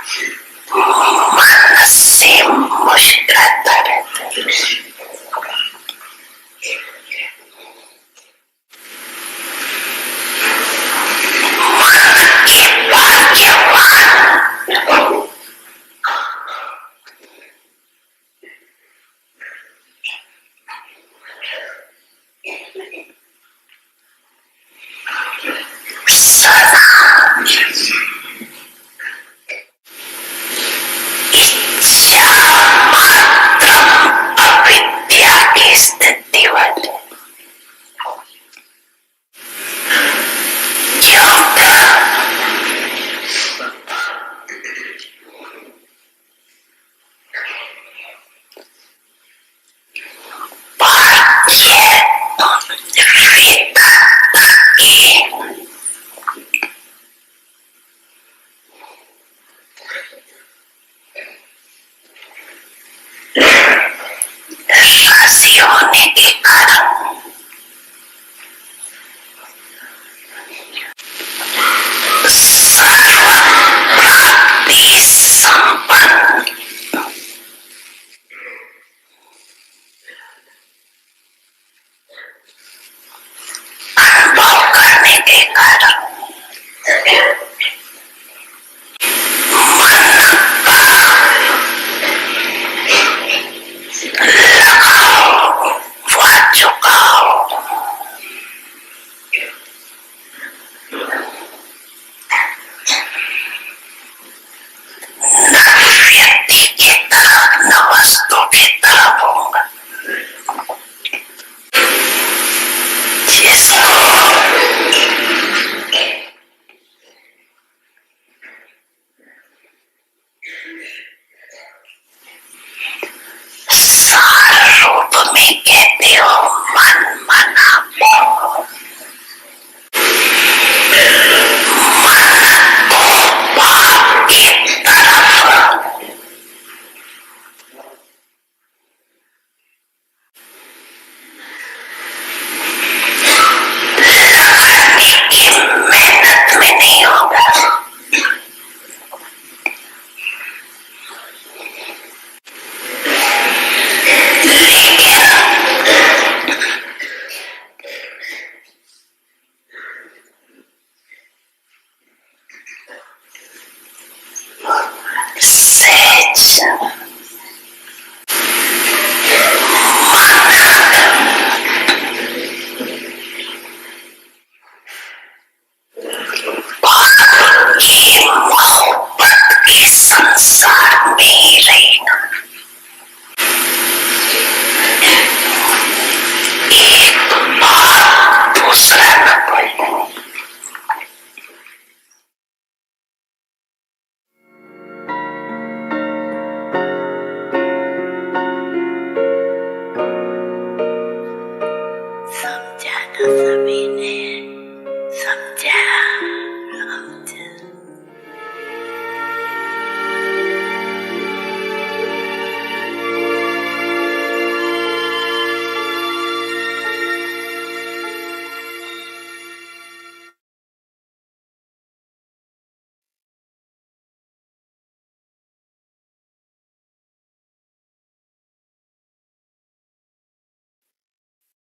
मन से मुस्कुराता रहता है।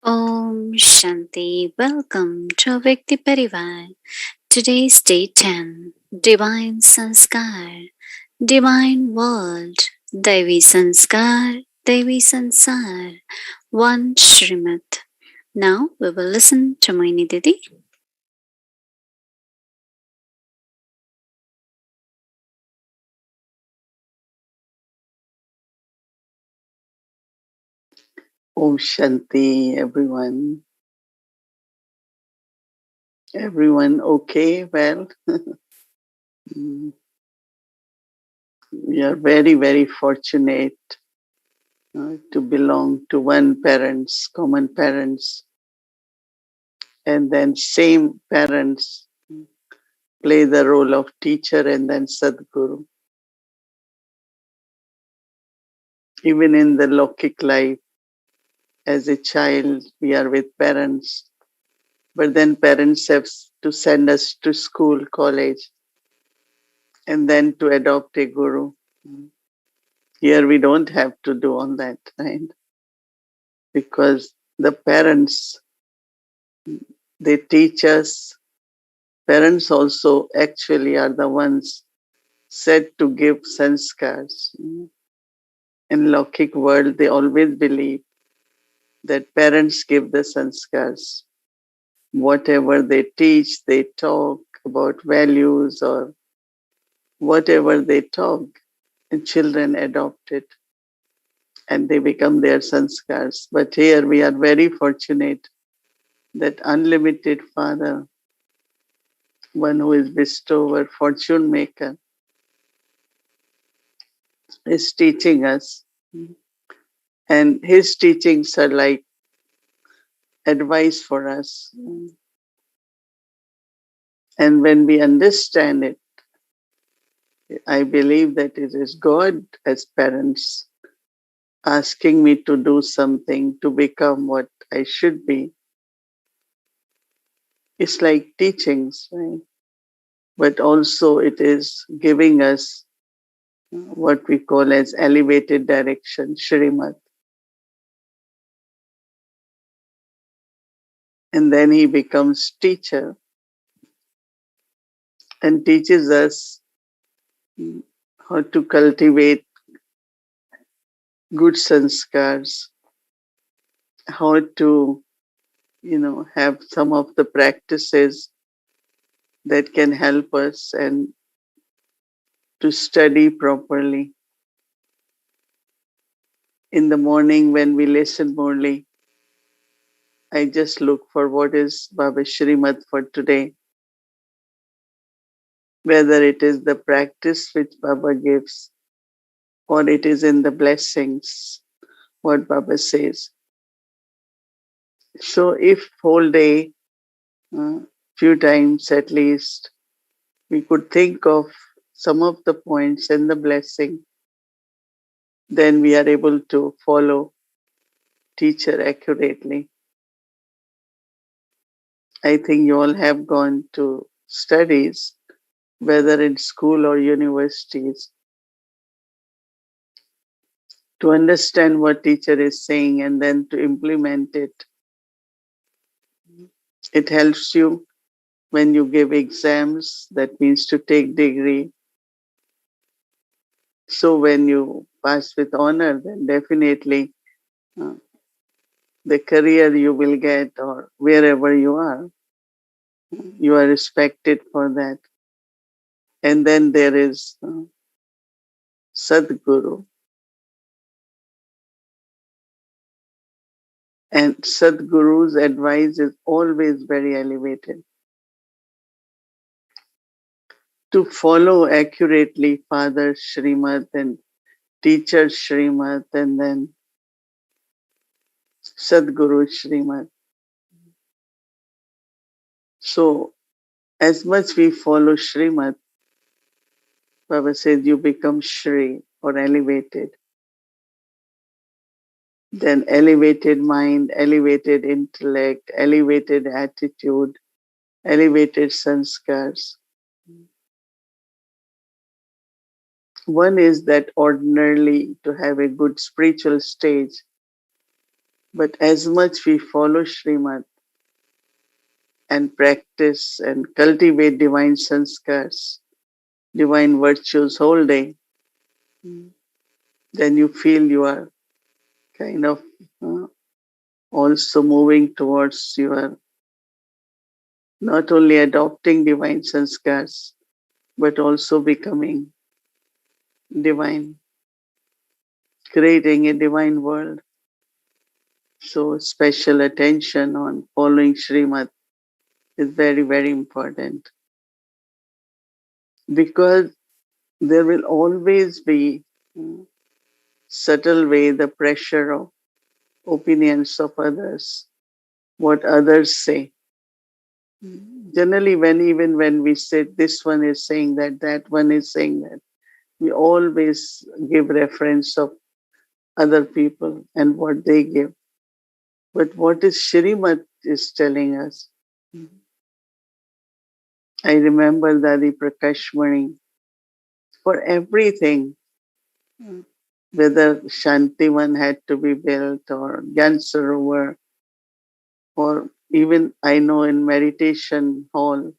Om Shanti. Welcome to Vyakti Parivar. Today's day 10. Divine Sanskar. Divine World. Devi Sanskar. Devi Sansar. One Shrimat. Now we will listen to Mohini Didi. Om Shanti, everyone. Everyone okay? Well, we are very, very fortunate to belong to one parents, common parents, and then same parents play the role of teacher and then Sadguru. Even in the Lokik life, as a child, we are with parents, but then parents have to send us to school, college. and then to adopt a guru. Here we don't have to do all that, right? Because the parents, they teach us. Parents also actually are the ones said to give sanskars. In Lokik world, they always believe that parents give the sanskars. Whatever they teach, they talk about values or whatever they talk, and children adopt it and they become their sanskars. But here we are very fortunate that unlimited Father, one who is bestower, fortune maker, is teaching us. And his teachings are like advice for us. And when we understand it, I believe that it is God as parents asking me to do something to become what I should be. It's like teachings, right? But also it is giving us what we call as elevated direction, Shrimat. And then he becomes teacher and teaches us how to cultivate good sanskars, how to, have some of the practices that can help us and to study properly. In the morning when we listen morely, I just look for what is Baba's Shrimat for today, whether it is the practice which Baba gives or it is in the blessings, what Baba says. So if whole day, few times at least, we could think of some of the points in the blessing, then we are able to follow teacher accurately. I think you all have gone to studies, whether in school or universities, to understand what teacher is saying and then to implement it. It helps you when you give exams, that means to take degree. So when you pass with honor, then definitely uh, the career you will get or wherever you are respected for that. And then there is Sadguru. And Sadguru's advice is always very elevated. To follow accurately Father Shrimat and Teacher Shrimat and then Sadguru Shrimat. So as much we follow Shrimat, Baba says you become Shri or elevated. Then elevated mind, elevated intellect, elevated attitude, elevated sanskars. One is that ordinarily to have a good spiritual stage, but as much we follow Shrimat and practice and cultivate divine sanskars, divine virtues whole day, then you feel you are kind of also moving towards your not only adopting divine sanskars, but also becoming divine, creating a divine world. So special attention on following Shrimat is very, very important because there will always be subtle way the pressure of opinions of others, what others say. Generally, even when we say this one is saying that, that one is saying that, we always give reference of other people and what they give. But what is Shrimat is telling us? I remember Dadi Prakashmani for everything, whether Shantivan had to be built or Gyan Sarovar, or even I know in meditation hall,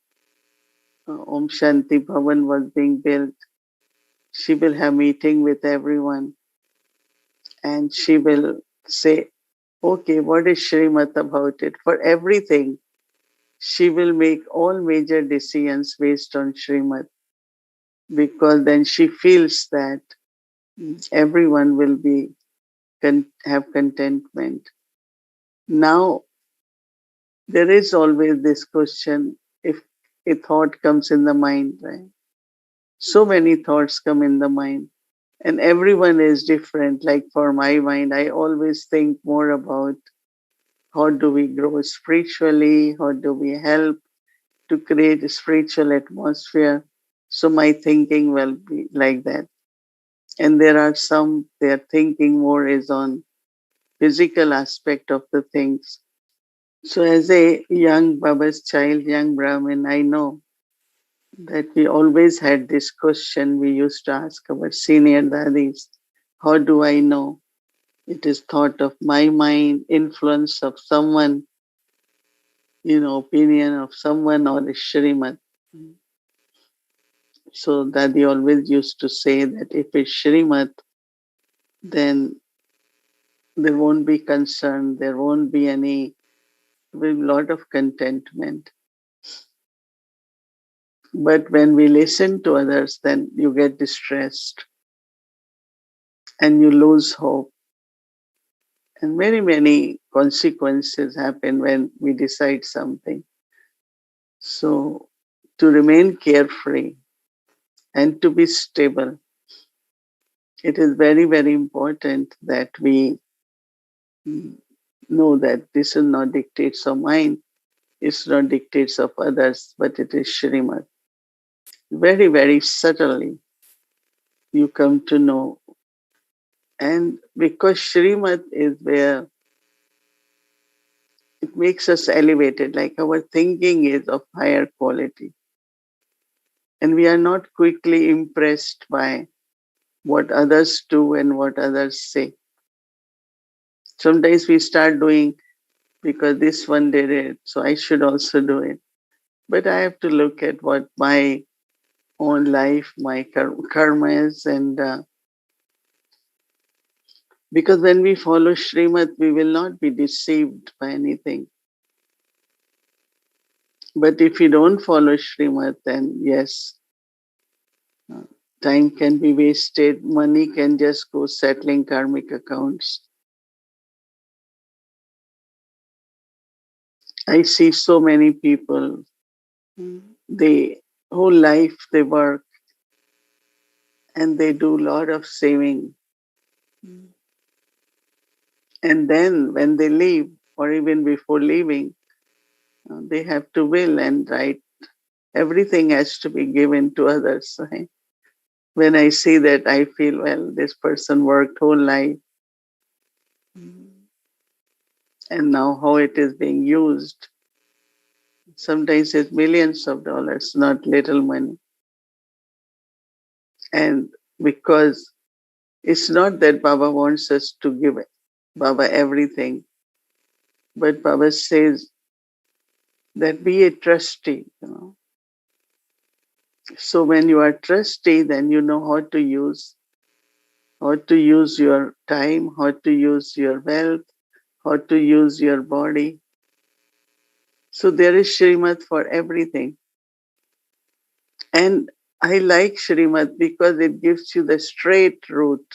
Om Shanti Bhavan was being built. She will have meeting with everyone and she will say, okay, what is Shrimat about it? For everything, she will make all major decisions based on Shrimat, because then she feels that everyone will be have contentment. Now, there is always this question, if a thought comes in the mind, right? So many thoughts come in the mind, and everyone is different. Like for my mind, I always think more about how do we grow spiritually, how do we help to create a spiritual atmosphere. So my thinking will be like that. And there are some, their thinking more is on physical aspect of the things. So as a young Baba's child, young Brahmin, I know that we always had this question we used to ask our senior daddies. How do I know? It is thought of my mind, influence of someone, opinion of someone, or a Shrimat. So Daddy always used to say that if it's Shrimat, then there won't be concern, there won't be any, with a lot of contentment. But when we listen to others, then you get distressed and you lose hope. And many, many consequences happen when we decide something. So to remain carefree and to be stable, it is very, very important that we know that this is not dictates of mine, it's not dictates of others, but it is Shrimat. Very, very subtly you come to know. And because Shrimat is where it makes us elevated, like our thinking is of higher quality. And we are not quickly impressed by what others do and what others say. Sometimes we start doing because this one did it, so I should also do it. But I have to look at what my own life, my karma is, and because when we follow Shrimat, we will not be deceived by anything. But if we don't follow Shrimat, then yes, time can be wasted, money can just go settling karmic accounts. I see so many people, they whole life they work and they do a lot of saving. And then when they leave, or even before leaving, they have to will and write. Everything has to be given to others. Right? When I see that, I feel, well, this person worked whole life, and now how it is being used. Sometimes it's millions of dollars, not little money. And because it's not that Baba wants us to give Baba everything, but Baba says that be a trustee. So when you are trustee, then you know how to use your time, how to use your wealth, how to use your body. So there is Shrimat for everything. And I like Shrimat because it gives you the straight route,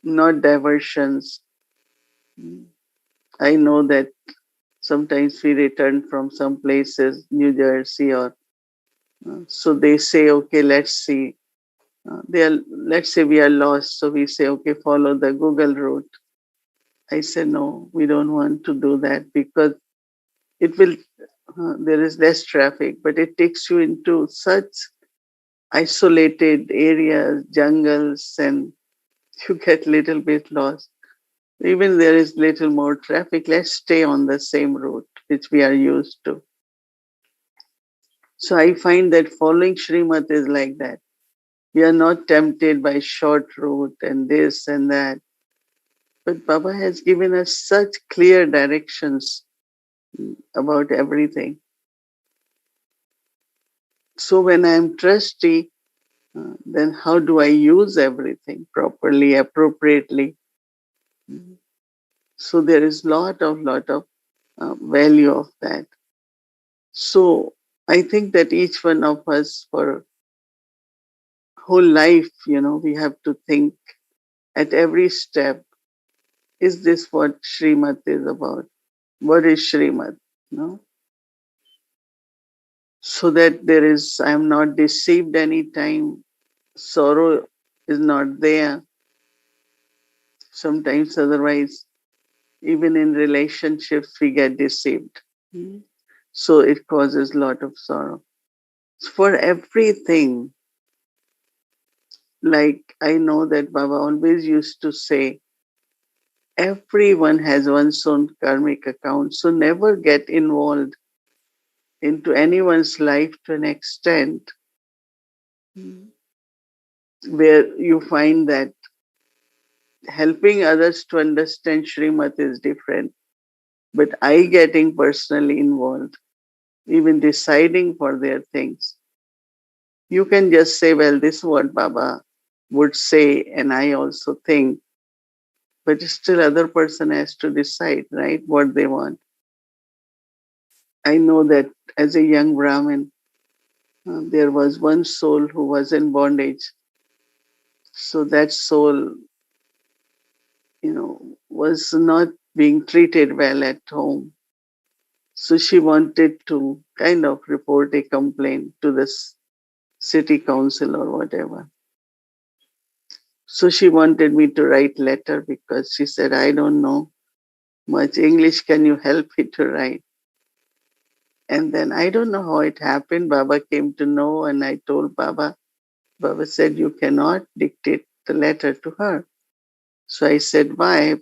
not diversions. I know that sometimes we return from some places, New Jersey, or so they say, okay, let's see. Let's say we are lost, so we say, okay, follow the Google route. I say, no, we don't want to do that because it will, there is less traffic, but it takes you into such isolated areas, jungles, and you get little bit lost. Even there is little more traffic, let's stay on the same route which we are used to. So I find that following Shrimat is like that. We are not tempted by short route and this and that. But Baba has given us such clear directions about everything. So when I am trusty, then how do I use everything properly, appropriately? So there is lot of value of that. So I think that each one of us for whole life, we have to think at every step, is this what Shrimat is about? What is Shrimat? No? So that I am not deceived any time. Sorrow is not there. Sometimes otherwise, even in relationships, we get deceived. So it causes a lot of sorrow. For everything, like I know that Baba always used to say, everyone has one's own karmic account. So never get involved into anyone's life to an extent where you find that helping others to understand Shrimat is different. But I getting personally involved, even deciding for their things, you can just say, well, this is what Baba would say, and I also think, but still other person has to decide, right, what they want. I know that as a young Brahmin, there was one soul who was in bondage. So that soul, was not being treated well at home. So she wanted to kind of report a complaint to the city council or whatever. So she wanted me to write letter because she said, I don't know much English. Can you help me to write? And then I don't know how it happened. Baba came to know and I told Baba. Baba said, you cannot dictate the letter to her. So I said, why?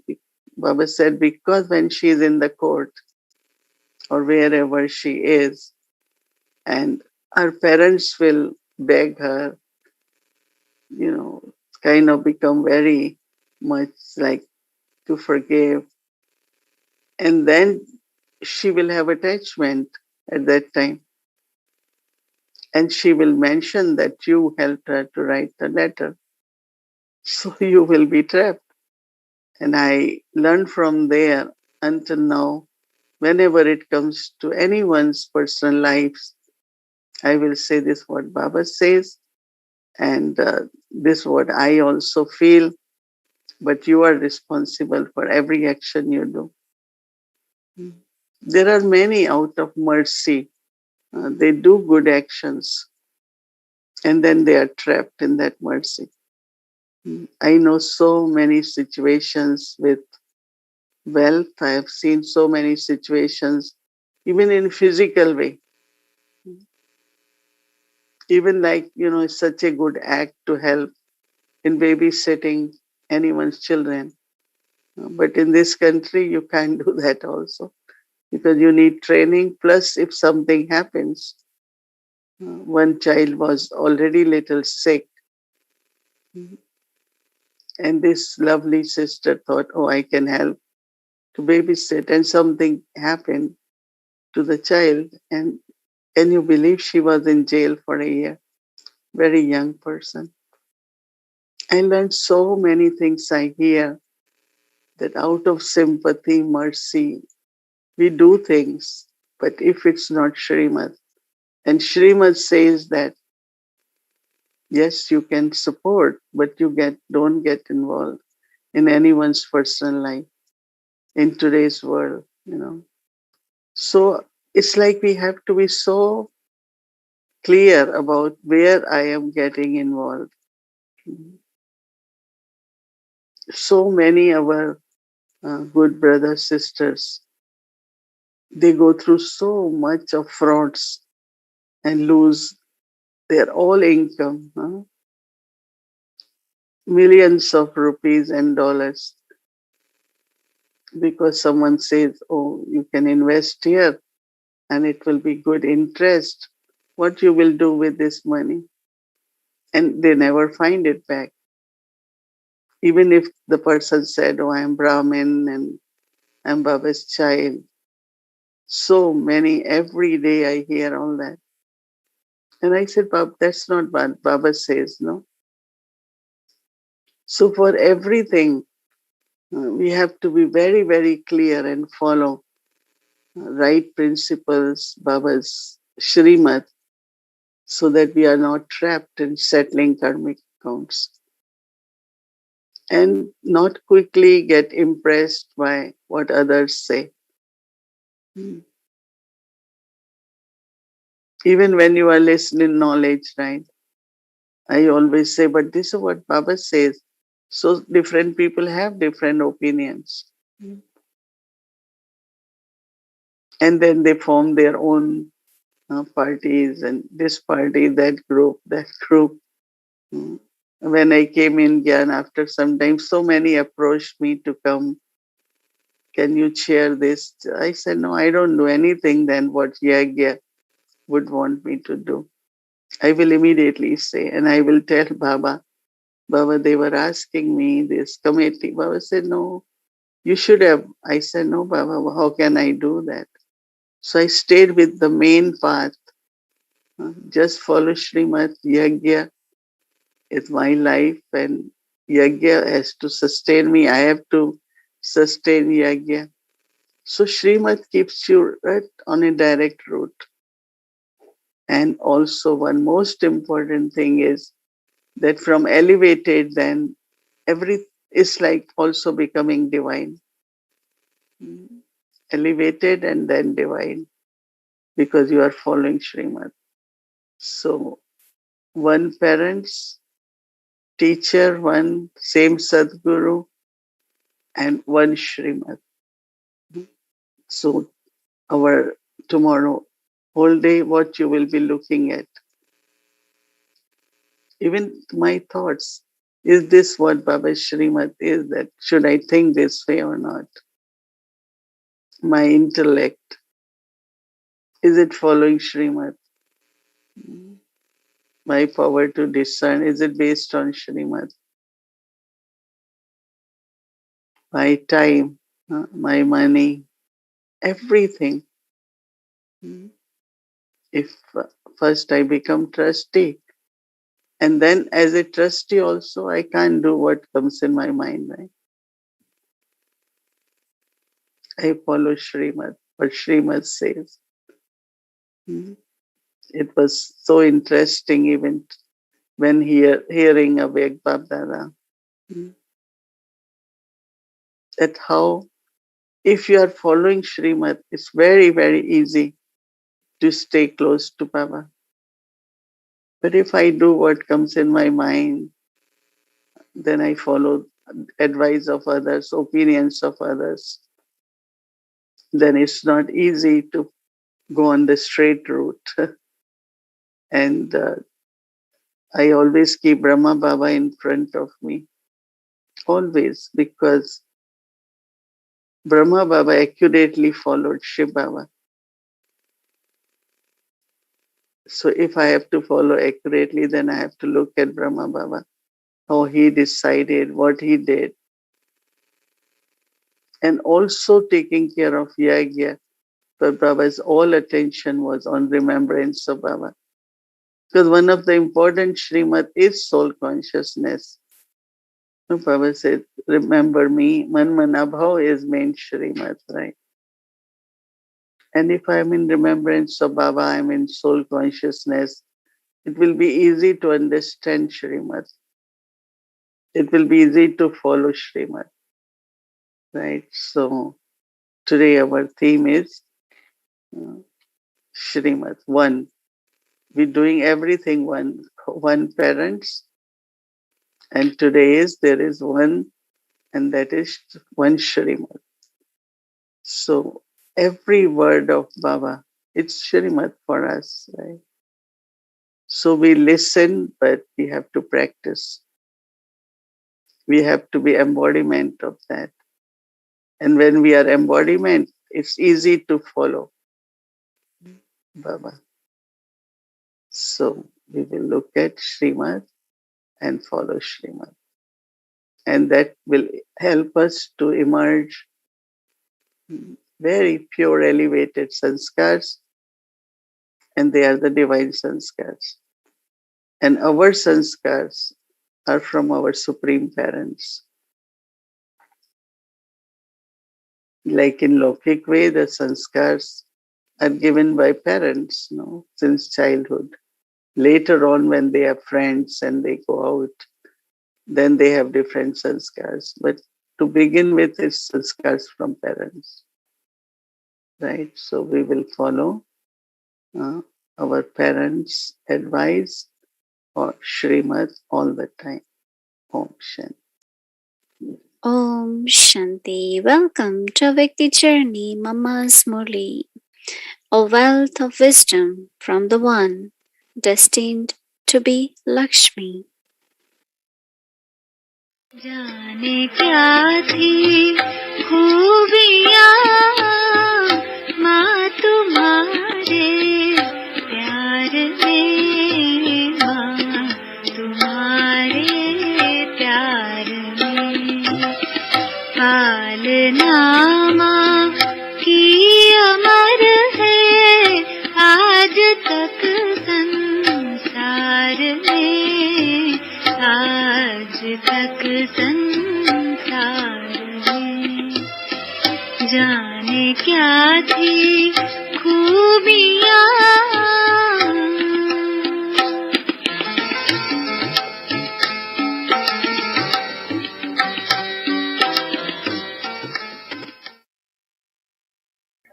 Baba said, because when she is in the court or wherever she is, and her parents will beg her, kind of become very much like to forgive. And then she will have attachment at that time. And she will mention that you helped her to write the letter. So you will be trapped. And I learned from there until now, whenever it comes to anyone's personal lives, I will say this what Baba says, and this what I also feel, but you are responsible for every action you do. There are many out of mercy. They do good actions and then they are trapped in that mercy. I know so many situations with wealth. I have seen so many situations, even in physical way. Even like, it's such a good act to help in babysitting anyone's children. But in this country, you can't do that also because you need training. Plus, if something happens, one child was already little sick, and this lovely sister thought, oh, I can help to babysit, and something happened to the child. And can you believe she was in jail for a year? Very young person. I learned so many things I hear that out of sympathy, mercy, we do things. But if it's not Shrimat, and Shrimat says that, yes, you can support, but don't get involved in anyone's personal life in today's world. So it's like we have to be so clear about where I am getting involved. So many our good brothers, sisters, they go through so much of frauds and lose their all income, millions of rupees and dollars, because someone says, oh, you can invest here and it will be good interest. What you will do with this money? and they never find it back. Even if the person said, oh, I'm Brahmin and I'm Baba's child. So many, every day I hear all that. And I said, Baba, that's not what Baba says, no? So for everything, we have to be very, very clear and follow right principles, Baba's Shrimat, so that we are not trapped in settling karmic accounts. And not quickly get impressed by what others say. Even when you are listening knowledge, right? I always say, but this is what Baba says. So different people have different opinions. And then they form their own parties and this party, that group, that group. Mm. When I came in Gyan, after some time, so many approached me to come. Can you chair this? I said, no, I don't do anything than what Yagya would want me to do. I will immediately say, and I will tell Baba, Baba, they were asking me this committee. Baba said, no, you should have. I said, no, Baba, how can I do that? So I stayed with the main path. Just follow Shrimat Yagya. It's my life, and Yagya has to sustain me. I have to sustain Yagya. So Shrimat keeps you right on a direct route. And also, one most important thing is that from elevated, then every is like also becoming divine. Elevated and then divine because you are following Shrimat. So, one parents, teacher, one same Sadguru, and one Shrimat. So, our tomorrow, whole day, what you will be looking at. Even my thoughts. Is this what Baba Shrimat is? That should I think this way or not? My intellect, is it following Shrimat? My power to discern, is it based on Shrimat? My time, my money, everything. If first I become trustee, and then as a trustee also, I can't do what comes in my mind, right? I follow Shrimat, what Shrimat says. It was so interesting even when hearing Avek Babdada, that how if you are following Shrimat, it's very, very easy to stay close to Baba. But if I do what comes in my mind, then I follow advice of others, opinions of others, then it's not easy to go on the straight route. And I always keep Brahma Baba in front of me, always, because Brahma Baba accurately followed Shiv Baba. So if I have to follow accurately, then I have to look at Brahma Baba, how he decided, what he did, and also taking care of Yagya. But Baba's all attention was on remembrance of Baba. Because one of the important Shrimat is soul consciousness. So Baba said, remember me, Man Manabhav is main Shrimat, right? And if I'm in remembrance of Baba, I'm in soul consciousness, it will be easy to understand Shrimat. It will be easy to follow Shrimat, right? So today our theme is uh, Shrimat, one. We're doing everything one parents, and today is there is one, and that is one Shrimat. So every word of Baba, it's Shrimat for us, right? So we listen, but we have to practice. We have to be embodiment of that. And when we are embodiment, it's easy to follow Baba. So we will look at Shrimat. and follow Shrimat. And that will help us to emerge very pure, elevated sanskars, and they are the divine sanskars. And our sanskars are from our supreme parents. Like in Lokik way, the sanskars are given by parents, since childhood. Later on, when they have friends and they go out, then they have different sanskars. But to begin with, it's sanskars from parents. Right? So we will follow our parents' advice or Shrimat all the time. Om Shanti. Om Shanti. Welcome to Vyakti Journey, Mama's Murli, a wealth of wisdom from the one destined to be Lakshmi. जाने क्या थी खूबियाँ माँ तुम्हारे प्यार में, माँ तुम्हारे प्यार में, पालना माँ की अमर है आज तक संसार में, आज तक संसार में। जाने क्या थी खूबियाँ।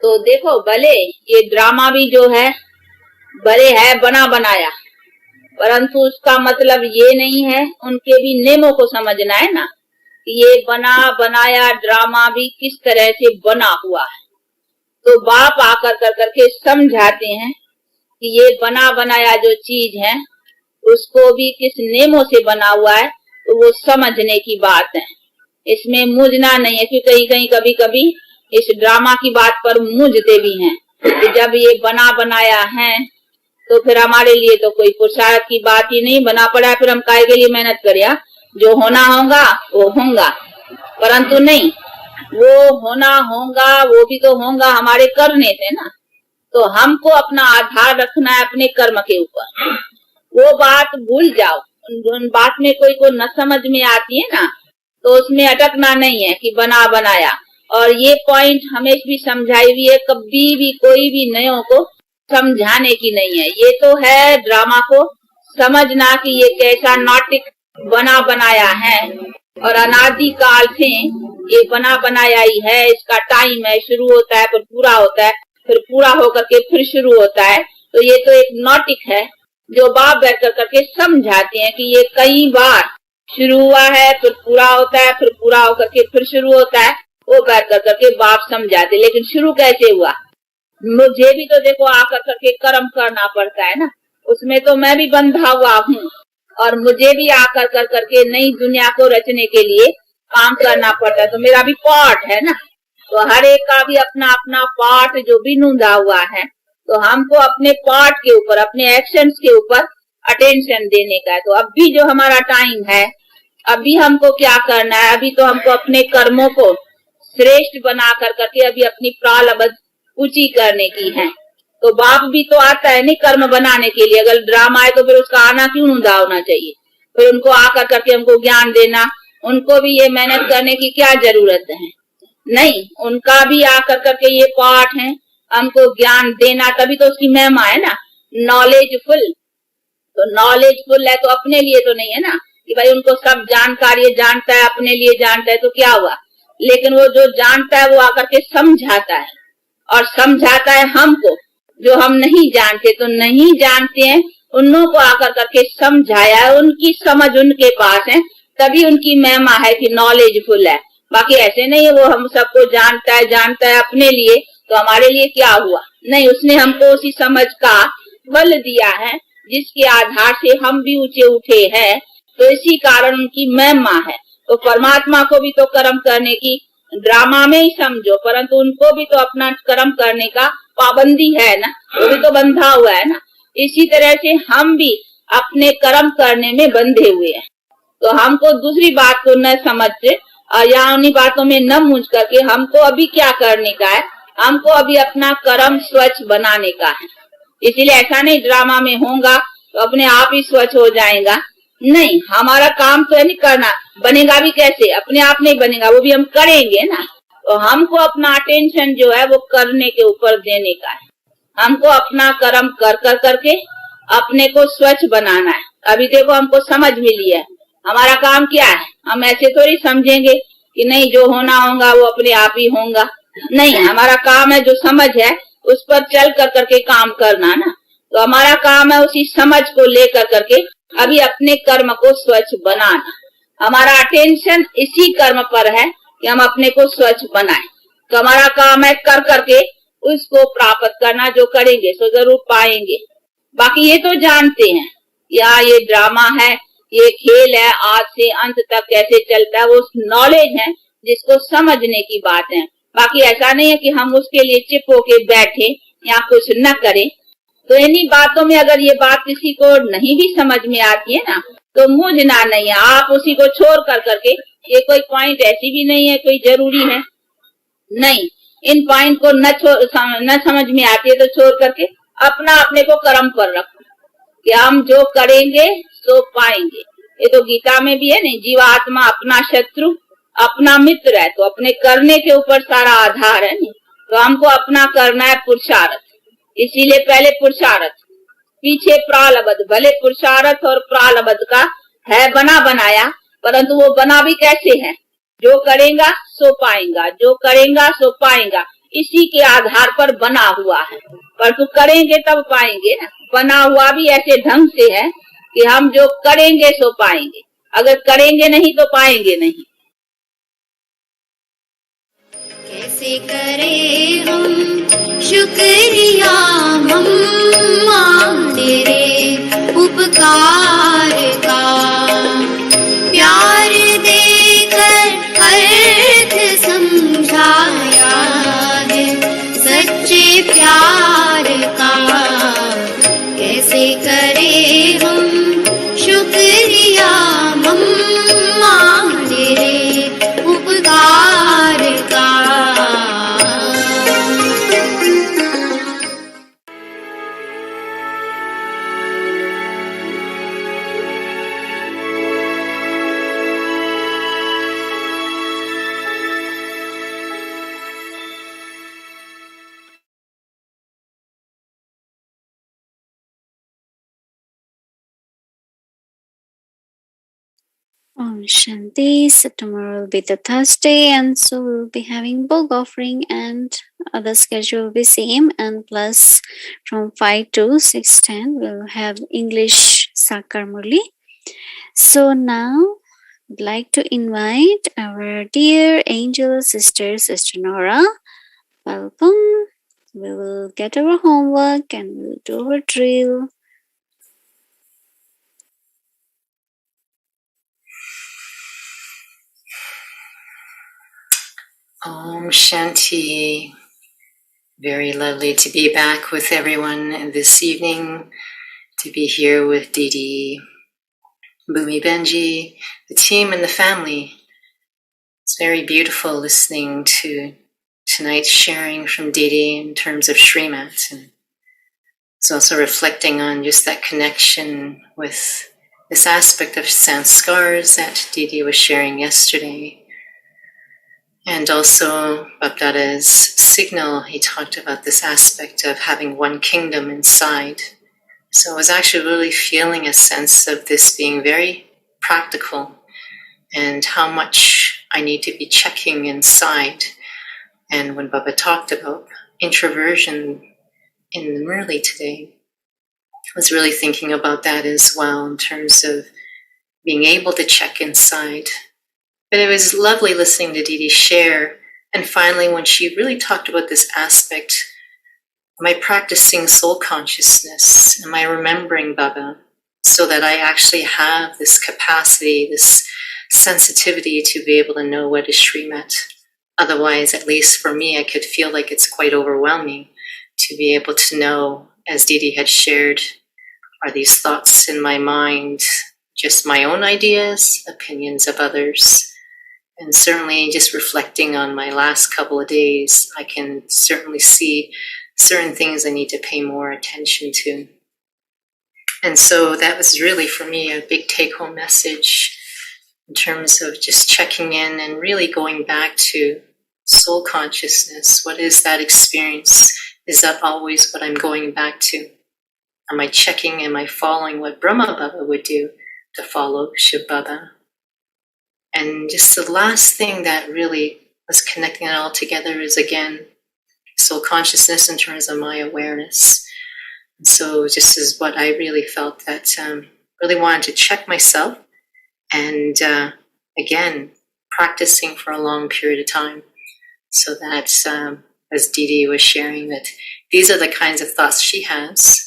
तो देखो, भले ये ड्रामा भी जो है भले है बना बनाया, परंतु उसका मतलब ये नहीं है, उनके भी नियमों को समझना है ना, कि ये बना बनाया ड्रामा भी किस तरह से बना हुआ है। तो बाप आकर कर करके समझाते हैं कि ये बना बनाया जो चीज है उसको भी किस नियमों से बना हुआ है, तो वो समझने की बात है। इसमें मुझना नहीं है, क्योंकि कहीं कहीं कभी कभी इस ड्रामा की बात पर मुझते भी हैं कि जब ये बना बनाया है तो फिर हमारे लिए तो कोई पुरुषार्थ की बात ही नहीं बना पड़ा, फिर हम काहे के लिए मेहनत करें। जो होना होगा वो होगा, परंतु नहीं, वो होना होगा वो भी तो होगा हमारे करने से ना। तो हमको अपना आधार रखना है अपने कर्म के ऊपर। वो बात भूल जाओ, उन बात में कोई को न समझ में आती है ना, तो उसमें अटकना नहीं है कि बना बनाया। और ये पॉइंट हमेशा भी समझाई हुई है, कभी भी कोई भी नयों को समझाने की नहीं है। ये तो है ड्रामा को समझना कि ये कैसा नाटक बना बनाया है, और अनादि काल से ये बना बनाया ही है। इसका टाइम है, शुरू होता है फिर पूरा होता है, फिर पूरा होकर के फिर शुरू होता है। तो ये तो एक नाटक है जो बाप बैठ कर करके समझाते हैं कि ये कई बार शुरू हुआ है, फिर पूरा होता है, फिर पूरा होकर के फिर शुरू होता है। वो बैठ कर करके बाप समझाते, लेकिन शुरू कैसे हुआ मुझे भी तो देखो आकर करके कर्म करना पड़ता है ना, उसमें तो मैं भी बंधा हुआ हूँ, और मुझे भी आकर कर करके नई दुनिया को रचने के लिए काम करना पड़ता है। तो मेरा भी पार्ट है ना, तो हर एक का भी अपना अपना पार्ट जो भी नूंदा हुआ है। तो हमको अपने पार्ट के ऊपर, अपने एक्शंस के ऊपर अटेंशन देने का है। तो अब भी जो हमारा टाइम है, अभी हमको क्या करना है, अभी तो हमको अपने कर्मों को श्रेष्ठ बना कर करके अभी अपनी प्रारब्ध ऊंची करने की है। तो बाप भी तो आता है नहीं कर्म बनाने के लिए। अगर ड्रामा है तो फिर उसका आना क्यों नूंदा होना चाहिए, फिर उनको आकर करके हमको ज्ञान देना, उनको भी ये मेहनत करने की क्या जरूरत है। नहीं, उनका भी आकर करके ये पाठ है हमको ज्ञान देना, तभी तो उसकी महिमा है ना, नॉलेजफुल। तो नॉलेजफुल है तो अपने लिए तो नहीं है ना कि भाई उनको सब जानकारी जानता है, अपने लिए जानता है तो क्या हुआ। लेकिन वो जो जानता है वो आकर के समझाता है, और समझाता है हमको जो हम नहीं जानते। तो नहीं जानते हैं उन्हों को आकर करके समझाया है, उनकी समझ उनके पास है, तभी उनकी महिमा है कि नॉलेजफुल है। बाकी ऐसे नहीं है वो हम सबको जानता है अपने लिए, तो हमारे लिए क्या हुआ। नहीं, उसने हमको उसी समझ का बल दिया है जिसके आधार से हम भी ऊंचे उठे हैं। तो इसी कारण उनकी महिमा है। तो परमात्मा को भी तो कर्म करने की ड्रामा में ही समझो, परंतु उनको भी तो अपना कर्म करने का पाबंदी है ना, वो भी तो बंधा हुआ है ना। इसी तरह से हम भी अपने कर्म करने में बंधे हुए हैं। तो हमको दूसरी बात को न समझ से और या उन्हीं बातों में न मूंझ करके हमको अभी क्या करने का है, हमको अभी अपना कर्म स्वच्छ बनाने का है। इसीलिए ऐसा नहीं ड्रामा में होगा तो अपने आप ही स्वच्छ हो जाएगा, नहीं, हमारा काम तो है नहीं करना, बनेगा भी कैसे, अपने आप नहीं बनेगा, वो भी हम करेंगे ना। तो हमको अपना अटेंशन जो है वो करने के ऊपर देने का है, हमको अपना कर्म कर करके अपने को स्वच्छ बनाना है। अभी देखो हमको समझ मिली है, हमारा काम क्या है, हम ऐसे थोड़ी समझेंगे कि नहीं जो होना होगा वो अपने आप ही होगा, नहीं, हमारा काम है जो समझ है उस पर चल करके काम करना ना। तो हमारा काम है उसी समझ को लेकर करके अभी अपने कर्म को स्वच्छ बनाना। हमारा अटेंशन इसी कर्म पर है कि हम अपने को स्वच्छ बनाएं। तो हमारा काम है कर करके उसको प्राप्त करना, जो करेंगे सो जरूर पाएंगे। बाकी ये तो जानते हैं या ये ड्रामा है, ये खेल है, आज से अंत तक कैसे चलता है, वो नॉलेज है जिसको समझने की बात है। बाकी ऐसा नहीं है कि हम उसके लिए चिप होके बैठे या कुछ न करें। तो इन्हीं बातों में अगर ये बात किसी को नहीं भी समझ में आती है ना तो मूझना नहीं है, आप उसी को छोड़ करके, ये कोई पॉइंट ऐसी भी नहीं है कोई जरूरी है, नहीं, इन पॉइंट को न समझ में आती है तो छोड़ करके अपना अपने को कर्म पर रखो कि हम जो करेंगे सो पाएंगे। ये तो गीता में भी है नहीं, जीवात्मा अपना शत्रु अपना मित्र है, तो अपने करने के ऊपर सारा आधार है नहीं। तो हमको अपना करना है पुरुषार्थ, इसीलिए पहले पुरुषार्थ पीछे प्रारब्ध। भले पुरुषार्थ और प्रारब्ध का है बना बनाया, परंतु वो बना भी कैसे है, जो करेगा सो पाएगा, जो करेगा सो पाएगा, इसी के आधार पर बना हुआ है। परंतु करेंगे तब पाएंगे ना, बना हुआ भी ऐसे ढंग से है कि हम जो करेंगे सो पाएंगे, अगर करेंगे नहीं तो पाएंगे नहीं। कैसे करें हम शुक्रिया मम्मा तेरे उपकार का, प्यार देकर अर्थ समझाया है सच्चे प्यार का। कैसे करें हम शुक्रिया मम्मा तेरे उपकार का। Om Shanti. So tomorrow will be the Thursday, and so we'll be having book offering, and other schedule will be same. And plus, from 5 to 6:10, we'll have English Sakar Murli. So now, I'd like to invite our dear angel sister, Sister Nora. Welcome. We will get our homework and we'll do our drill. Om Shanti. Very lovely to be back with everyone this evening, to be here with Didi, Bhumi Benji, the team and the family. It's very beautiful listening to tonight's sharing from Didi in terms of Shrimat. And it's also reflecting on just that connection with this aspect of Sanskars that Didi was sharing yesterday. And also Bapdada's signal, he talked about this aspect of having one kingdom inside. So I was actually really feeling a sense of this being very practical and how much I need to be checking inside. And when Baba talked about introversion in the Murli today, I was really thinking about that as well in terms of being able to check inside. But it was lovely listening to Didi share. And finally, when she really talked about this aspect, am I practicing soul consciousness? Am I remembering Baba so that I actually have this capacity, this sensitivity to be able to know what is Shrimat? Otherwise, at least for me, I could feel like it's quite overwhelming to be able to know, as Didi had shared, are these thoughts in my mind just my own ideas, opinions of others. And certainly just reflecting on my last couple of days, I can certainly see certain things I need to pay more attention to. And so that was really for me a big take-home message in terms of just checking in and really going back to soul consciousness. What is that experience? Is that always what I'm going back to? Am I checking, am I following what Brahma Baba would do to follow Shiv Baba? And just the last thing that really was connecting it all together is, again, soul consciousness in terms of my awareness. And so just is what I really felt that really wanted to check myself and, again, practicing for a long period of time. So that, as Didi was sharing, that these are the kinds of thoughts she has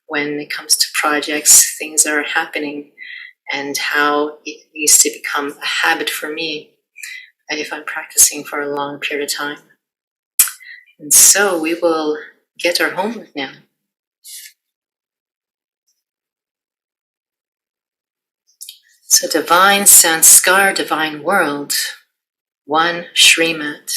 when it comes to projects, things that are happening, and how it needs to become a habit for me if I'm practicing for a long period of time. And so we will get our homework now. So divine Sanskar, divine world, 1 Shrimat.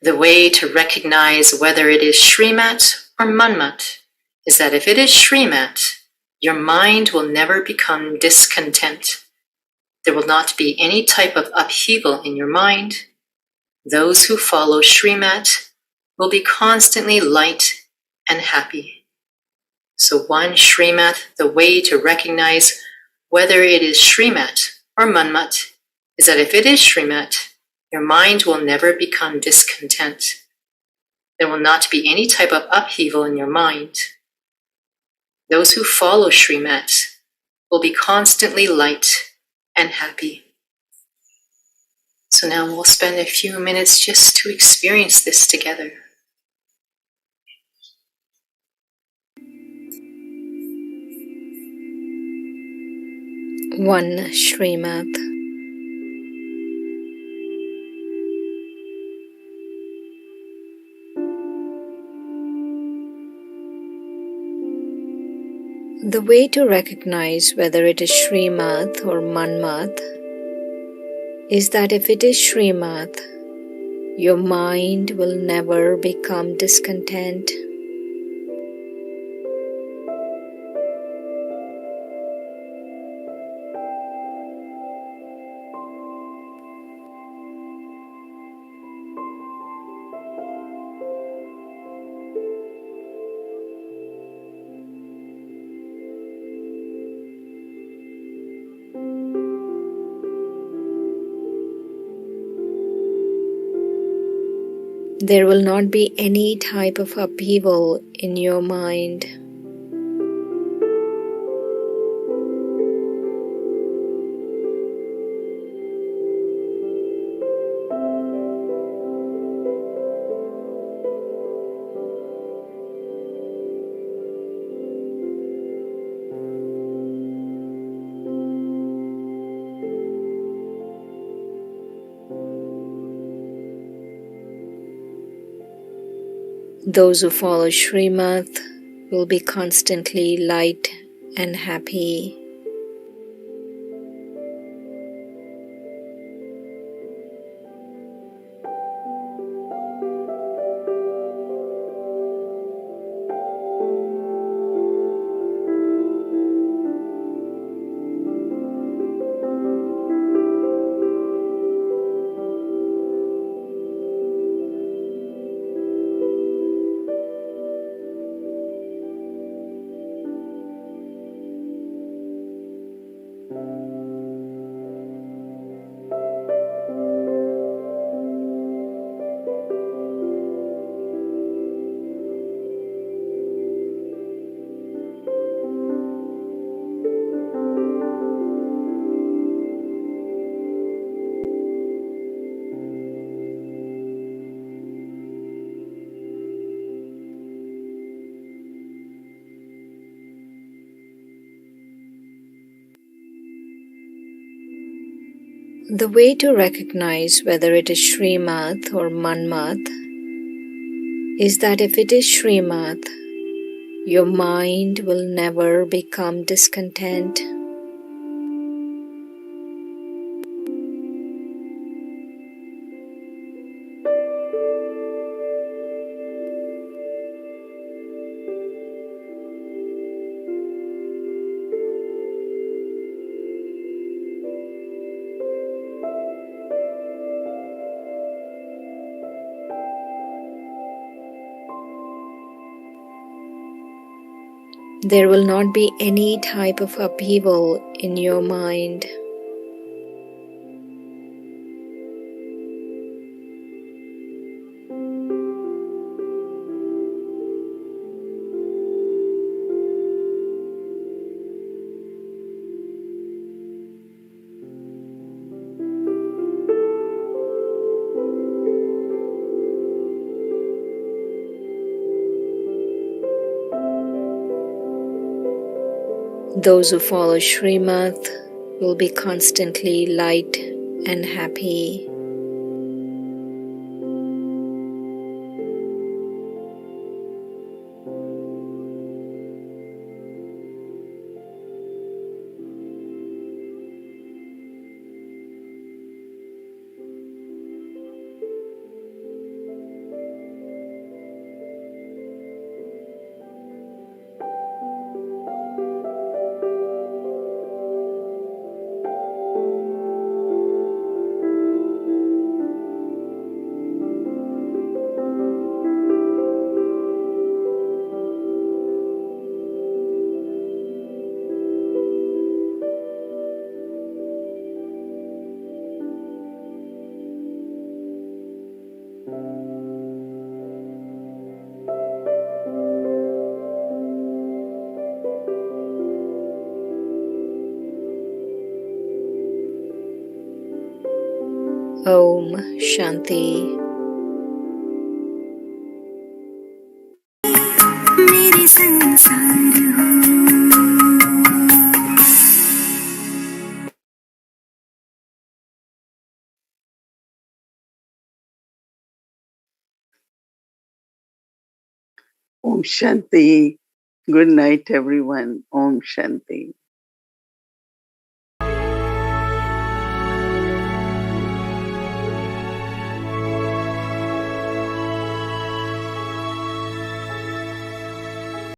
The way to recognize whether it is Shrimat or Manmat is that if it is Shrimat, your mind will never become discontent. There will not be any type of upheaval in your mind. Those who follow Shrimat will be constantly light and happy. So 1 Shrimat, the way to recognize whether it is Shrimat or Manmat is that if it is Shrimat, your mind will never become discontent. There will not be any type of upheaval in your mind. Those who follow Shrimat will be constantly light and happy. So now we'll spend a few minutes just to experience this together. One Shrimat. The way to recognize whether it is Shrimat or Manmat is that if it is Shrimat, your mind will never become discontent. There will not be any type of upheaval in your mind. Those who follow Shrimat will be constantly light and happy. The way to recognize whether it is Shrimat or Manmat is that if it is Shrimat, Your mind will never become discontent. There will not be any type of upheaval in your mind. Those who follow Shrimat will be constantly light and happy. Om Shanti. Om Shanti. Good night, everyone. Om Shanti.